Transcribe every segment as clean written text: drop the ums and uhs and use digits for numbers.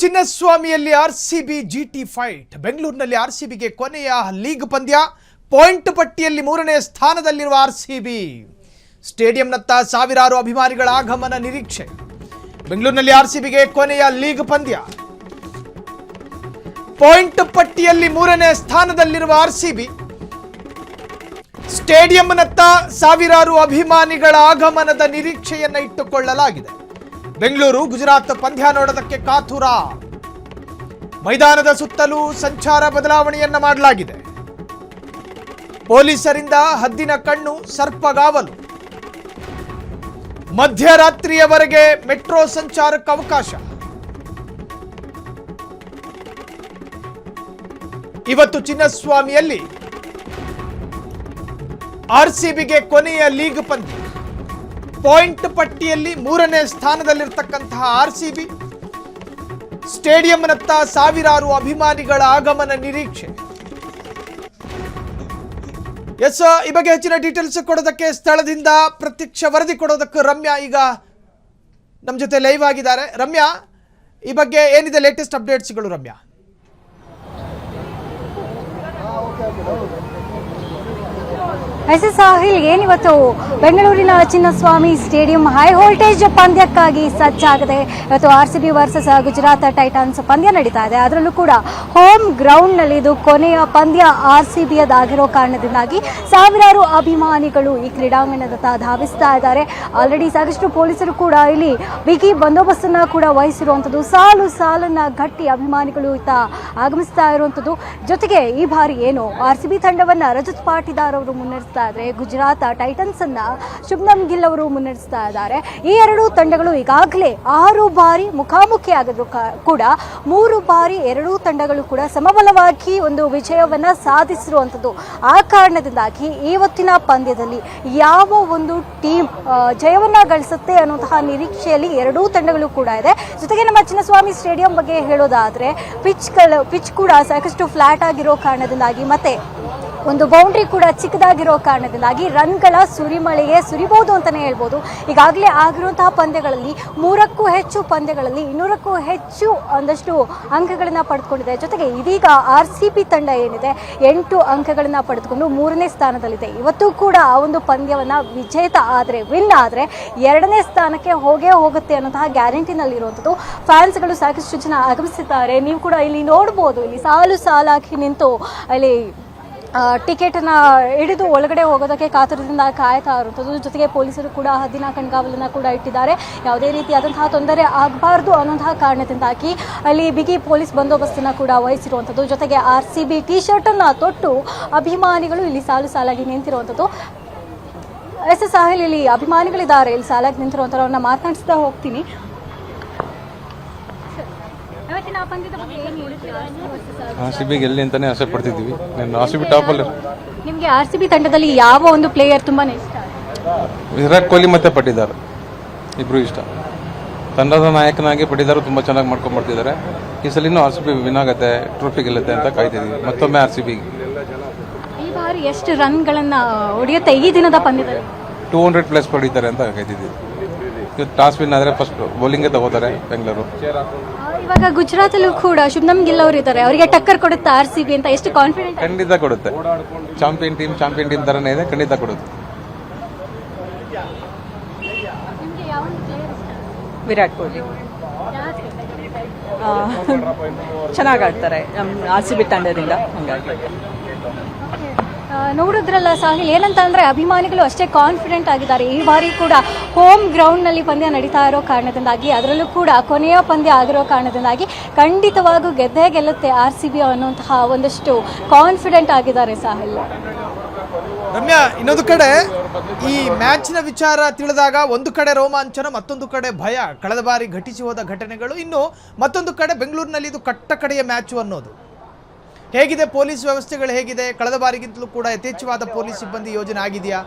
ಚಿನ್ನಸ್ವಾಮಿಯಲ್ಲಿ RCB ಜಿಟಿ fight. ಬೆಂಗಳೂರಿನಲ್ಲಿ ಆರ್ಸಿಬಿಗೆ ಕೊನೆಯ league ಪಂದ್ಯ. ಪಾಯಿಂಟ್ ಪಟ್ಟಿಯಲ್ಲಿ 3ನೇ ಸ್ಥಾನದಲ್ಲಿರುವ ಆರ್ಸಿಬಿ ಸ್ಟೇಡಿಯಂನತ್ತ ಸಾವಿರಾರು ಅಭಿಮಾನಿಗಳ ಆಗಮನ ನಿರೀಕ್ಷೆ. ಬೆಂಗಳೂರಿನಲ್ಲಿ ಆರ್ಸಿಬಿಗೆ ಕೊನೆಯ ಲೀಗ್ ಪಂದ್ಯ. ಪಾಯಿಂಟ್ ಪಟ್ಟಿಯಲ್ಲಿ 3ನೇ ಸ್ಥಾನದಲ್ಲಿರುವ ಆರ್ಸಿಬಿ ಸ್ಟೇಡಿಯಂನತ್ತ ಸಾವಿರಾರು ಅಭಿಮಾನಿಗಳ ಆಗಮನದ ನಿರೀಕ್ಷೆಯನ್ನು ಇಟ್ಟುಕೊಳ್ಳಲಾಗಿದೆ. ಬೆಂಗಳೂರು ಗುಜರಾತ್ ಪಂದ್ಯ ನೋಡೋದಕ್ಕೆ ಕಾತುರ. ಮೈದಾನದ ಸುತ್ತಲೂ ಸಂಚಾರ ಬದಲಾವಣೆಯನ್ನ ಮಾಡಲಾಗಿದೆ. ಪೊಲೀಸರಿಂದ ಹದ್ದಿನ ಕಣ್ಣು, ಸರ್ಪಗಾವಲು. ಮಧ್ಯರಾತ್ರಿಯವರೆಗೆ ಮೆಟ್ರೋ ಸಂಚಾರಕ್ಕೆ ಅವಕಾಶ. ಇವತ್ತು ಚಿನ್ನಸ್ವಾಮಿಯಲ್ಲಿ ಆರ್ಸಿಬಿಗೆ ಕೊನೆಯ ಲೀಗ್ ಪಂದ್ಯ. ಪಾಯಿಂಟ್ ಪಟ್ಟಿಯಲ್ಲಿ 3ನೇ ಸ್ಥಾನದಲ್ಲಿರ್ತಕ್ಕಂತಹ ಆರ್ಸಿಬಿ ಸ್ಟೇಡಿಯಂನತ್ತ ಸಾವಿರಾರು ಅಭಿಮಾನಿಗಳ ಆಗಮನ ನಿರೀಕ್ಷೆ. ಎಸ್, ಈ ಬಗ್ಗೆ ಹೆಚ್ಚಿನ ಡೀಟೇಲ್ಸ್ ಕೊಡೋದಕ್ಕೆ ಸ್ಥಳದಿಂದ ಪ್ರತ್ಯಕ್ಷ ವರದಿ ಕೊಡೋದಕ್ಕೆ ರಮ್ಯಾ ಈಗ ನಮ್ಮ ಜೊತೆ ಲೈವ್ ಆಗಿದ್ದಾರೆ. ರಮ್ಯಾ, ಈ ಬಗ್ಗೆ ಏನಿದೆ ಲೇಟೆಸ್ಟ್ ಅಪ್ಡೇಟ್ಸ್ಗಳು ರಮ್ಯಾ? ಸಾಹಿಲ್, ಏನಿವತ್ತು ಬೆಂಗಳೂರಿನ ಚಿನ್ನಸ್ವಾಮಿ ಸ್ಟೇಡಿಯಂ ಹೈ ವೋಲ್ಟೇಜ್ ಪಂದ್ಯಕ್ಕಾಗಿ ಸಜ್ಜಾಗಿದೆ. ಇವತ್ತು ಆರ್ಸಿಬಿ ವರ್ಸಸ್ ಗುಜರಾತ್ ಟೈಟನ್ಸ್ ಪಂದ್ಯ ನಡೀತಾ ಇದೆ. ಅದರಲ್ಲೂ ಕೂಡ ಹೋಮ್ ಗ್ರೌಂಡ್ನಲ್ಲಿ ಇದು ಕೊನೆಯ ಪಂದ್ಯ ಆರ್ಸಿಬಿಯದಾಗಿರೋ ಕಾರಣದಿಂದಾಗಿ ಸಾವಿರಾರು ಅಭಿಮಾನಿಗಳು ಈ ಕ್ರೀಡಾಂಗಣದತ್ತ ಧಾವಿಸ್ತಾ ಇದ್ದಾರೆ. ಆಲ್ರೆಡಿ ಸಾಕಷ್ಟು ಪೊಲೀಸರು ಕೂಡ ಇಲ್ಲಿ ಬಿಗಿ ಬಂದೋಬಸ್ತನ್ನು ಕೂಡ ವಹಿಸಿರುವಂಥದ್ದು. ಸಾಲನ್ನ ಗಟ್ಟಿ ಅಭಿಮಾನಿಗಳು ಇತ್ತ ಆಗಮಿಸ್ತಾ ಇರುವಂಥದ್ದು. ಜೊತೆಗೆ ಈ ಬಾರಿ ಏನು ಆರ್ಸಿಬಿ ತಂಡವನ್ನ ರಜತ್ ಪಾಟಿದಾರ್ ಅವರು ಮುನ್ನಡೆಸ್ತಾ ಇದ್ದಾರೆ. ಗುಜರಾತ್ ಟೈಟನ್ಸ್ ಅನ್ನ ಶುಭ್ಮನ್ ಗಿಲ್ ಅವರು ಮುನ್ನಡೆಸ್ತಾ ಇದ್ದಾರೆ. ಈ ಎರಡೂ ತಂಡಗಳು ಈಗಾಗಲೇ 6 ಬಾರಿ ಮುಖಾಮುಖಿ ಆಗಿದ್ರು ಕೂಡ 3 ಬಾರಿ ಎರಡೂ ತಂಡಗಳು ಕೂಡ ಸಮಬಲವಾಗಿ ಒಂದು ವಿಜಯವನ್ನ ಸಾಧಿಸಿರುವಂಥದ್ದು. ಆ ಕಾರಣದಿಂದಾಗಿ ಇವತ್ತಿನ ಪಂದ್ಯದಲ್ಲಿ ಯಾವ ಒಂದು ಟೀಮ್ ಜಯವನ್ನ ಗಳಿಸುತ್ತೆ ಅನ್ನುವಂತಹ ನಿರೀಕ್ಷೆಯಲ್ಲಿ ಎರಡೂ ತಂಡಗಳು ಕೂಡ ಇದೆ. ಜೊತೆಗೆ ನಮ್ಮ ಚಿನ್ನಸ್ವಾಮಿ ಸ್ಟೇಡಿಯಂ ಬಗ್ಗೆ ಹೇಳೋದಾದ್ರೆ ಪಿಚ್ ಕೂಡ ಸಾಕಷ್ಟು ಫ್ಲಾಟ್ ಆಗಿರೋ ಕಾರಣದಿಂದಾಗಿ ಮತ್ತೆ ಒಂದು ಬೌಂಡ್ರಿ ಕೂಡ ಚಿಕ್ಕದಾಗಿರೋ ಕಾರಣದಿಂದಾಗಿ ರನ್ಗಳ ಸುರಿಮಳೆಗೆ ಸುರಿಬಹುದು ಅಂತಾನೆ ಹೇಳ್ಬೋದು. ಈಗಾಗಲೇ ಆಗಿರುವಂತಹ ಪಂದ್ಯಗಳಲ್ಲಿ 3ಕ್ಕೂ ಹೆಚ್ಚು ಪಂದ್ಯಗಳಲ್ಲಿ 200ಕ್ಕೂ ಹೆಚ್ಚು ಒಂದಷ್ಟು ಅಂಕಗಳನ್ನ ಪಡೆದುಕೊಂಡಿದೆ. ಜೊತೆಗೆ ಇದೀಗ ಆರ್ಸಿಬಿ ತಂಡ ಏನಿದೆ 8 ಅಂಕಗಳನ್ನ ಪಡೆದುಕೊಂಡು 3ನೇ ಸ್ಥಾನದಲ್ಲಿದೆ. ಇವತ್ತು ಕೂಡ ಆ ಒಂದು ಪಂದ್ಯವನ್ನ ವಿಜೇತ ಆದರೆ ವಿನ್ ಆದರೆ 2ನೇ ಸ್ಥಾನಕ್ಕೆ ಹೋಗುತ್ತೆ ಅನ್ನೋಂತಹ ಗ್ಯಾರಂಟಿನಲ್ಲಿರುವಂಥದ್ದು. ಫ್ಯಾನ್ಸ್ಗಳು ಸಾಕಷ್ಟು ಜನ ಆಗಮಿಸಿದ್ದಾರೆ. ನೀವು ಕೂಡ ಇಲ್ಲಿ ನೋಡ್ಬೋದು, ಇಲ್ಲಿ ಸಾಲಾಗಿ ನಿಂತು ಅಲ್ಲಿ ಟಿಕೆಟ್ ಅನ್ನ ಹಿಡಿದು ಒಳಗಡೆ ಹೋಗೋದಕ್ಕೆ ಕಾತುರದಿಂದ ಕಾಯ್ತಾ ಇರುವಂಥದ್ದು. ಜೊತೆಗೆ ಪೊಲೀಸರು ಕೂಡ ಹದ್ದಿನ ಕಣ್ಗಾವಲನ್ನ ಕೂಡ ಇಟ್ಟಿದ್ದಾರೆ. ಯಾವುದೇ ರೀತಿಯಾದಂತಹ ತೊಂದರೆ ಆಗಬಾರ್ದು ಅನ್ನೋಂತಹ ಕಾರಣದಿಂದಾಗಿ ಅಲ್ಲಿ ಬಿಗಿ ಪೊಲೀಸ್ ಬಂದೋಬಸ್ತನ್ನ ಕೂಡ ವಹಿಸಿರುವಂಥದ್ದು. ಜೊತೆಗೆ ಆರ್ಸಿಬಿ ಟಿ ಶರ್ಟ್ ಅನ್ನ ತೊಟ್ಟು ಅಭಿಮಾನಿಗಳು ಇಲ್ಲಿ ಸಾಲಾಗಿ ನಿಂತಿರುವಂಥದ್ದು. ಸಾಹಿಲ್, ಇಲ್ಲಿ ಅಭಿಮಾನಿಗಳಿದ್ದಾರೆ, ಇಲ್ಲಿ ಸಾಲಾಗಿ ನಿಂತಿರುವಂಥವ್ರನ್ನ ಮಾತನಾಡಿಸ್ತಾ ಹೋಗ್ತೀನಿ. ಆರ್ಸಿಬಿ ಗೆಲ್ಲಿ ಅಂತಾನೆ ಆಸೆ ಪಡ್ತಿದ್ದೀವಿ. ಆರ್ಸಿಬಿ ಟಾಪ್ ಅಲ್ಲಿ. ನಿಮಗೆ ಆರ್ಸಿಬಿ ತಂಡದಲ್ಲಿ ಯಾವ ಒಂದು ಪ್ಲೇಯರ್ ತುಂಬಾನೇ ಇಷ್ಟ? ವಿರಾಟ್ ಕೊಹ್ಲಿ ಮತ್ತೆ ಪಟ್ಟಿದಾರ್ ಇಬ್ರು ಇಷ್ಟ. ತಂಡದ ನಾಯಕನಾಗಿ ಪಟ್ಟಿದಾರು ತುಂಬಾ ಚೆನ್ನಾಗಿ ಮಾಡ್ಕೊಂಡು ಬರ್ತಿದ್ದಾರೆ. ಈ ಸಲಿನೂ ಆರ್ಸಿಬಿ ವಿನ್ ಆಗುತ್ತೆ, ಟ್ರೋಫಿ ಗೆಲ್ಲುತ್ತೆ ಅಂತ ಕಾಯ್ತಿದ್ದೀವಿ. ಮತ್ತೊಮ್ಮೆ ಆರ್ಸಿಬಿ. ಈ ಬಾರಿ ಎಷ್ಟು ರನ್ಗಳನ್ನ ಹೊಡೆಯುತ್ತೆ ಈ ದಿನದ ಪಂದ್ಯದಲ್ಲಿ? 200+ ಹೊಡಿತಾರೆ ಅಂತ ಕಾಯ್ತಿದ್ದೀವಿ. ಇವತ್ತು ಟಾಸ್ ವಿನ್ ಆದರೆ ಫಸ್ಟ್ ಬೌಲಿಂಗ್ಗೆ ತಗೋತಾರೆ ಬೆಂಗಳೂರು. ಇವಾಗ ಗುಜರಾತ್ ಅಲ್ಲೂ ಕೂಡ ಶುಭ್ಮನ್ ಗಿಲ್ ಅವರು ಇದ್ದಾರೆ. ಅವರಿಗೆ ಟಕ್ಕರ್ ಕೊಡುತ್ತೆ ಆರ್ಸಿಬಿ ಅಂತ ಎಷ್ಟು ಕಾನ್ಫಿಡೆಂಟ್? ಖಂಡಿತ ಕೊಡುತ್ತೆ. ಚಾಂಪಿಯನ್ ಟೀಮ್ ತರನೇ ಇದೆ, ಖಂಡಿತ ಕೊಡುತ್ತೆ. ವಿರಾಟ್ ಕೊಹ್ಲಿ ಚೆನ್ನಾಗಿ ಆಡ್ತಾರೆ ನಮ್ಮ ಆರ್ಸಿಬಿ ತಂಡದಿಂದ. ಹಾಗಾಗಿ ನೋಡಿದ್ರಲ್ಲ ಸಾಹಿಲ್, ಏನಂತ ಅಂದ್ರೆ ಅಭಿಮಾನಿಗಳು ಅಷ್ಟೇ ಕಾನ್ಫಿಡೆಂಟ್ ಆಗಿದ್ದಾರೆ. ಈ ಬಾರಿ ಕೂಡ ಹೋಮ್ ಗ್ರೌಂಡ್ನಲ್ಲಿ ಪಂದ್ಯ ನಡೀತಾ ಇರೋ ಕಾರಣದಿಂದಾಗಿ, ಅದರಲ್ಲೂ ಕೂಡ ಕೊನೆಯ ಪಂದ್ಯ ಆಗಿರೋ ಕಾರಣದಿಂದಾಗಿ ಖಂಡಿತವಾಗೂ ಗೆಲ್ಲುತ್ತೆ ಆರ್ಸಿಬಿ ಅನ್ನುವಂತಹ ಒಂದಷ್ಟು ಕಾನ್ಫಿಡೆಂಟ್ ಆಗಿದ್ದಾರೆ ಸಾಹಿಲ್. ರಮ್ಯಾ, ಇನ್ನೊಂದು ಕಡೆ ಈ ಮ್ಯಾಚ್ನ ವಿಚಾರ ತಿಳಿದಾಗ ಒಂದು ಕಡೆ ರೋಮಾಂಚನ, ಮತ್ತೊಂದು ಕಡೆ ಭಯ. ಕಳೆದ ಬಾರಿ ಘಟಿಸಿ ಹೋದ ಘಟನೆಗಳು, ಇನ್ನು ಮತ್ತೊಂದು ಕಡೆ ಬೆಂಗಳೂರಿನಲ್ಲಿ ಇದು ಕಟ್ಟ ಕಡೆಯ ಮ್ಯಾಚು ಅನ್ನೋದು. ಹೇಗಿದೆ ಪೊಲೀಸ್ ವ್ಯವಸ್ಥೆಗಳು? ಹೇಗಿದೆ? ಕಳೆದ ಬಾರಿಗಿಂತಲೂ ಕೂಡ ಯಥೇಚ್ಛವಾದ ಪೊಲೀಸ್ ಸಿಬ್ಬಂದಿ ಯೋಜನೆ ಆಗಿದೆಯಾ?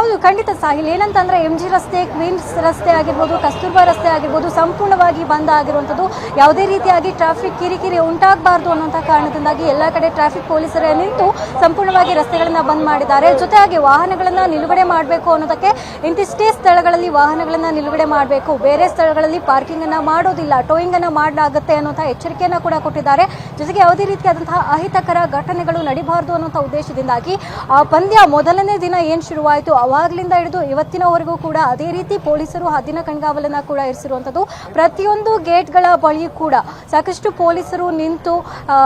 ಹೌದು, ಖಂಡಿತ ಸಾಹಿಲ್. ಏನಂತಂದ್ರೆ MG ರಸ್ತೆ, ಕ್ವೀನ್ಸ್ ರಸ್ತೆ ಆಗಿರ್ಬೋದು, ಕಸ್ತೂರ್ಬಾ ರಸ್ತೆ ಆಗಿರ್ಬೋದು ಸಂಪೂರ್ಣವಾಗಿ ಬಂದ್ ಆಗಿರುವಂಥದ್ದು. ಯಾವುದೇ ರೀತಿಯಾಗಿ ಟ್ರಾಫಿಕ್ ಕಿರಿಕಿರಿ ಉಂಟಾಗಬಾರ್ದು ಅನ್ನುವಂಥ ಕಾರಣದಿಂದಾಗಿ ಎಲ್ಲ ಕಡೆ ಟ್ರಾಫಿಕ್ ಪೊಲೀಸರೇ ನಿಂತು ಸಂಪೂರ್ಣವಾಗಿ ರಸ್ತೆಗಳನ್ನ ಬಂದ್ ಮಾಡಿದ್ದಾರೆ. ಜೊತೆಯಾಗಿ ವಾಹನಗಳನ್ನ ನಿಲುಗಡೆ ಮಾಡಬೇಕು ಅನ್ನೋದಕ್ಕೆ ಇಂತಿಷ್ಟೇ ಸ್ಥಳಗಳಲ್ಲಿ ವಾಹನಗಳನ್ನ ನಿಲುಗಡೆ ಮಾಡಬೇಕು, ಬೇರೆ ಸ್ಥಳಗಳಲ್ಲಿ ಪಾರ್ಕಿಂಗ್ ಅನ್ನ ಮಾಡೋದಿಲ್ಲ, ಟೋಯಿಂಗ್ ಅನ್ನ ಮಾಡಲಾಗುತ್ತೆ ಅನ್ನುವಂಥ ಎಚ್ಚರಿಕೆಯನ್ನ ಕೂಡ ಕೊಟ್ಟಿದ್ದಾರೆ. ಜೊತೆಗೆ ಯಾವುದೇ ರೀತಿಯಾದಂತಹ ಅಹಿತಕರ ಘಟನೆಗಳು ನಡೀಬಾರದು ಅನ್ನುವಂಥ ಉದ್ದೇಶದಿಂದಾಗಿ ಆ ಪಂದ್ಯ ಮೊದಲನೇ ದಿನ ಏನ್ ಶುರುವಾಯಿತು ಅವಾಗ್ಲಿಂದ ಹಿಡಿದು ಇವತ್ತಿನವರೆಗೂ ಕೂಡ ಅದೇ ರೀತಿ ಪೊಲೀಸರು ಹದ್ದಿನ ಕಣ್ಗಾವಲನ್ನ ಕೂಡ ಇರಿಸಿರುವಂತದ್ದು. ಪ್ರತಿಯೊಂದು ಗೇಟ್ಗಳ ಬಳಿ ಕೂಡ ಸಾಕಷ್ಟು ಪೊಲೀಸರು ನಿಂತು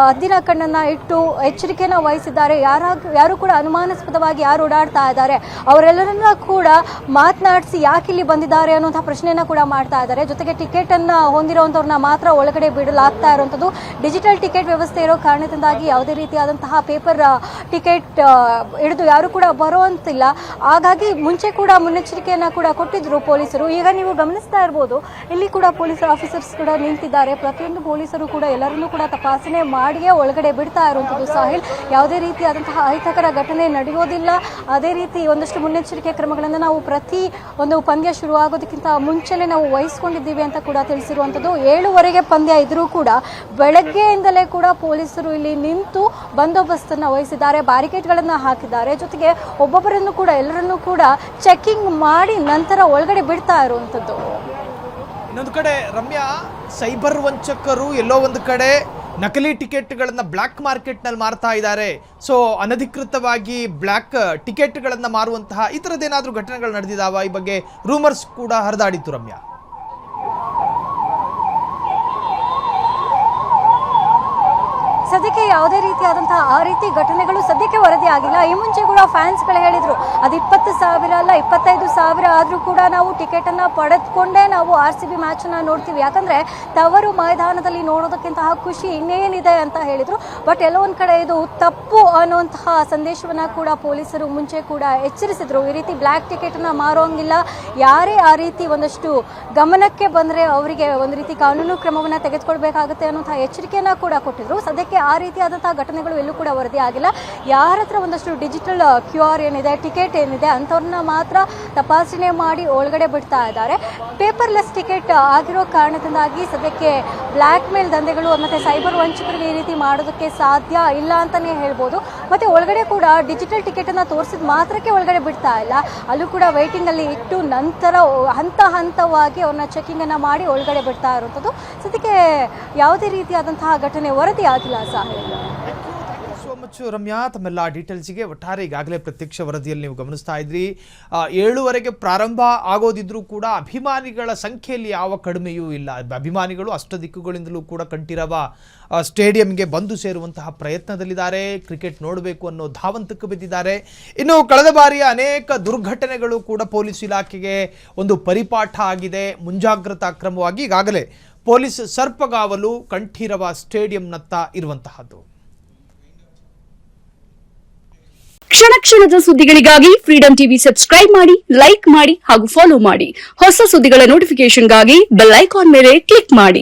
ಹದ್ದಿನ ಕಣ್ಣನ್ನ ಇಟ್ಟು ಎಚ್ಚರಿಕೆಯನ್ನ ವಹಿಸಿದ್ದಾರೆ. ಯಾರು ಕೂಡ ಅನುಮಾನಾಸ್ಪದವಾಗಿ ಯಾರು ಓಡಾಡ್ತಾ ಇದ್ದಾರೆ ಅವರೆಲ್ಲರನ್ನ ಕೂಡ ಮಾತನಾಡಿಸಿ ಯಾಕೆ ಇಲ್ಲಿ ಬಂದಿದ್ದಾರೆ ಅನ್ನುವಂಥ ಪ್ರಶ್ನೆಯನ್ನ ಕೂಡ ಮಾಡ್ತಾ ಇದ್ದಾರೆ. ಜೊತೆಗೆ ಟಿಕೆಟ್ ಅನ್ನ ಹೊಂದಿರುವಂತವ್ರನ್ನ ಮಾತ್ರ ಒಳಗಡೆ ಬಿಡಲಾಗ್ತಾ ಇರುವಂತದ್ದು. ಡಿಜಿಟಲ್ ಟಿಕೆಟ್ ವ್ಯವಸ್ಥೆ ಇರೋ ಕಾರಣದಿಂದಾಗಿ ಯಾವುದೇ ರೀತಿಯಾದಂತಹ ಪೇಪರ್ ಟಿಕೆಟ್ ಹಿಡಿದು ಯಾರು ಕೂಡ ಬರುವಂತಿಲ್ಲ. ಹಾಗಾಗಿ ಮುಂಚೆ ಕೂಡ ಮುನ್ನೆಚ್ಚರಿಕೆಯನ್ನ ಕೂಡ ಕೊಟ್ಟಿದ್ರು ಪೊಲೀಸರು. ಈಗ ನೀವು ಗಮನಿಸ್ತಾ ಇರಬಹುದು, ಇಲ್ಲಿ ಕೂಡ ಪೊಲೀಸ್ ಆಫೀಸರ್ಸ್ ಕೂಡ ನಿಂತಿದ್ದಾರೆ. ಪ್ರತಿಯೊಂದು ಪೊಲೀಸರು ಕೂಡ ಎಲ್ಲರನ್ನೂ ಕೂಡ ತಪಾಸಣೆ ಮಾಡಿಯೇ ಒಳಗಡೆ ಬಿಡ್ತಾ ಇರುವಂತದ್ದು. ಸಾಹಿಲ್, ಯಾವುದೇ ರೀತಿಯಾದಂತಹ ಅಹಿತಕರ ಘಟನೆ ನಡೆಯೋದಿಲ್ಲ. ಅದೇ ರೀತಿ ಒಂದಷ್ಟು ಮುನ್ನೆಚ್ಚರಿಕೆ ಕ್ರಮಗಳನ್ನು ನಾವು ಪ್ರತಿ ಒಂದು ಪಂದ್ಯ ಶುರುವಾಗೋದಕ್ಕಿಂತ ಮುಂಚೆನೆ ನಾವು ವಹಿಸ್ಕೊಂಡಿದ್ದೀವಿ ಅಂತ ಕೂಡ ತಿಳಿಸಿರುವಂತದ್ದು. 7:15 ಪಂದ್ಯ ಇದ್ರೂ ಕೂಡ ಬೆಳಗ್ಗೆಯಿಂದಲೇ ಕೂಡ ಪೊಲೀಸರು ಇಲ್ಲಿ ನಿಂತು ಬಂದೋಬಸ್ತನ್ನ ವಹಿಸಿದ್ದಾರೆ, ಬ್ಯಾರಿಕೇಡ್ಗಳನ್ನ ಹಾಕಿದ್ದಾರೆ. ಜೊತೆಗೆ ಒಬ್ಬೊಬ್ಬರನ್ನು ಕೂಡ ಎಲ್ಲರನ್ನೂ ಕೂಡ ಚೆಕಿಂಗ್ ಮಾಡಿ ನಂತರ ಒಳಗಡೆ ಬಿಡ್ತಾ ಇರುವಂತದ್ದು. ಇನ್ನೊಂದು ಕಡೆ ರಮ್ಯಾ, ಸೈಬರ್ ವಂಚಕರು ಎಲ್ಲೋ ಒಂದು ಕಡೆ ನಕಲಿ ಟಿಕೆಟ್ಗಳನ್ನು ಬ್ಲ್ಯಾಕ್ ಮಾರ್ಕೆಟ್ನಲ್ಲಿ ಮಾರ್ತಾ ಇದ್ದಾರೆ. ಸೊ ಅನಧಿಕೃತವಾಗಿ ಬ್ಲ್ಯಾಕ್ ಟಿಕೆಟ್ಗಳನ್ನು ಮಾರುವಂತಹ ಈ ಥರದ್ದೇನಾದರೂ ಘಟನೆಗಳು ನಡೆದಿದ್ದಾವ? ಈ ಬಗ್ಗೆ ರೂಮರ್ಸ್ ಕೂಡ ಹರಿದಾಡಿತ್ತು ರಮ್ಯಾ. ಸದ್ಯಕ್ಕೆ ಯಾವುದೇ ರೀತಿಯಾದಂತಹ ಆ ರೀತಿ ಘಟನೆಗಳು ಸದ್ಯಕ್ಕೆ ವರದಿ ಆಗಿಲ್ಲ. ಈ ಮುಂಚೆ ಕೂಡ ಫ್ಯಾನ್ಸ್ಗಳು ಹೇಳಿದ್ರು ಅದು 20,000 ಅಲ್ಲ 25,000 ಆದ್ರೂ ಕೂಡ ನಾವು ಟಿಕೆಟ್ ಅನ್ನ ಪಡೆದುಕೊಂಡೇ ನಾವು RCB ಮ್ಯಾಚ್ ಅನ್ನ ನೋಡ್ತೀವಿ, ಯಾಕಂದ್ರೆ ತವರು ಮೈದಾನದಲ್ಲಿ ನೋಡೋದಕ್ಕಿಂತಹ ಖುಷಿ ಇನ್ನೇನಿದೆ ಅಂತ ಹೇಳಿದ್ರು. ಬಟ್ ಎಲ್ಲೋ ಒಂದ್ ಕಡೆ ಇದು ತಪ್ಪು ಅನ್ನುವಂತಹ ಸಂದೇಶವನ್ನ ಕೂಡ ಪೊಲೀಸರು ಮುಂಚೆ ಕೂಡ ಎಚ್ಚರಿಸಿದ್ರು. ಈ ರೀತಿ ಬ್ಲ್ಯಾಕ್ ಟಿಕೆಟ್ ಅನ್ನ ಮಾರೋಂಗಿಲ್ಲ, ಯಾರೇ ಆ ರೀತಿ ಒಂದಷ್ಟು ಗಮನಕ್ಕೆ ಬಂದ್ರೆ ಅವರಿಗೆ ಒಂದು ರೀತಿ ಕಾನೂನು ಕ್ರಮವನ್ನ ತೆಗೆದುಕೊಳ್ಬೇಕಾಗುತ್ತೆ ಅನ್ನುವಂತಹ ಎಚ್ಚರಿಕೆಯನ್ನ ಕೂಡ ಕೊಟ್ಟಿದ್ರು. ಸದ್ಯಕ್ಕೆ ಆ ರೀತಿಯಾದಂತಹ ಘಟನೆಗಳು ಎಲ್ಲೂ ಕೂಡ ವರದಿ ಆಗಿಲ್ಲ. ಯಾರ ಹತ್ರ ಒಂದಷ್ಟು ಡಿಜಿಟಲ್ QR ಏನಿದೆ, ಟಿಕೆಟ್ ಏನಿದೆ ಅಂಥವ್ರನ್ನ ಮಾತ್ರ ತಪಾಸಣೆ ಮಾಡಿ ಒಳಗಡೆ ಬಿಡ್ತಾ ಇದ್ದಾರೆ. ಪೇಪರ್ಲೆಸ್ ಟಿಕೆಟ್ ಆಗಿರೋ ಕಾರಣದಿಂದಾಗಿ ಸದ್ಯಕ್ಕೆ ಬ್ಲ್ಯಾಕ್ ಮೇಲ್ ದಂಧೆಗಳು ಮತ್ತೆ ಸೈಬರ್ ವಂಚಕರಿಗೆ ಈ ರೀತಿ ಮಾಡೋದಕ್ಕೆ ಸಾಧ್ಯ ಇಲ್ಲ ಅಂತಾನೆ ಹೇಳ್ಬೋದು. ಮತ್ತೆ ಒಳಗಡೆ ಕೂಡ ಡಿಜಿಟಲ್ ಟಿಕೆಟ್ ಅನ್ನ ತೋರಿಸಿದ ಮಾತ್ರಕ್ಕೆ ಒಳಗಡೆ ಬಿಡ್ತಾ ಇಲ್ಲ, ಅಲ್ಲೂ ಕೂಡ ವೈಟಿಂಗ್ ಅಲ್ಲಿ ಇಟ್ಟು ನಂತರ ಹಂತವಾಗಿ ಅವ್ರನ್ನ ಚೆಕಿಂಗ್ ಅನ್ನ ಮಾಡಿ ಒಳಗಡೆ ಬಿಡ್ತಾ ಇರುವಂಥದ್ದು. ಸದ್ಯಕ್ಕೆ ಯಾವುದೇ ರೀತಿಯಾದಂತಹ ಘಟನೆ ವರದಿ ಆಗಿಲ್ಲ. ಸೋ ಮಚ್ ರಮ್ಯಾ, ತಮ್ಮೆಲ್ಲ ಡೀಟೇಲ್ಸ್ಗೆ. ಒಟ್ಟಾರೆ ಈಗಾಗಲೇ ಪ್ರತ್ಯಕ್ಷ ವರದಿಯಲ್ಲಿ ನೀವು ಗಮನಿಸ್ತಾ ಇದ್ರಿ, 7:15 ಪ್ರಾರಂಭ ಆಗೋದಿದ್ರೂ ಕೂಡ ಅಭಿಮಾನಿಗಳ ಸಂಖ್ಯೆಯಲ್ಲಿ ಯಾವ ಕಡಿಮೆಯೂ ಇಲ್ಲ. ಅಭಿಮಾನಿಗಳು ಅಷ್ಟದಿಕ್ಕುಗಳಿಂದಲೂ ಕೂಡ ಕಂಠೀರವ ಸ್ಟೇಡಿಯಂಗೆ ಬಂದು ಸೇರುವಂತಹ ಪ್ರಯತ್ನದಲ್ಲಿದ್ದಾರೆ, ಕ್ರಿಕೆಟ್ ನೋಡಬೇಕು ಅನ್ನೋ ಧಾವಂತಕ್ಕೆ ಬಿದ್ದಿದ್ದಾರೆ. ಇನ್ನು ಕಳೆದ ಬಾರಿಯ ಅನೇಕ ದುರ್ಘಟನೆಗಳು ಕೂಡ ಪೊಲೀಸ್ ಇಲಾಖೆಗೆ ಒಂದು ಪರಿಪಾಠ ಆಗಿದೆ. ಮುಂಜಾಗ್ರತಾ ಕ್ರಮವಾಗಿ ಈಗಾಗಲೇ ಪೊಲೀಸ್ ಸರ್ಪಗಾವಲು ಕಂಠೀರವ ಸ್ಟೇಡಿಯಂನತ್ತ ಇರುವಂತಹದ್ದು. ಕ್ಷಣ ಕ್ಷಣದ ಸುದ್ದಿಗಳಿಗಾಗಿ ಫ್ರೀಡಂ ಟಿವಿ ಸಬ್ಸ್ಕ್ರೈಬ್ ಮಾಡಿ, ಲೈಕ್ ಮಾಡಿ ಹಾಗೂ ಫಾಲೋ ಮಾಡಿ. ಹೊಸ ಸುದ್ದಿಗಳ ನೋಟಿಫಿಕೇಶನ್ಗಾಗಿ ಬೆಲ್ ಐಕಾನ್ ಮೇಲೆ ಕ್ಲಿಕ್ ಮಾಡಿ.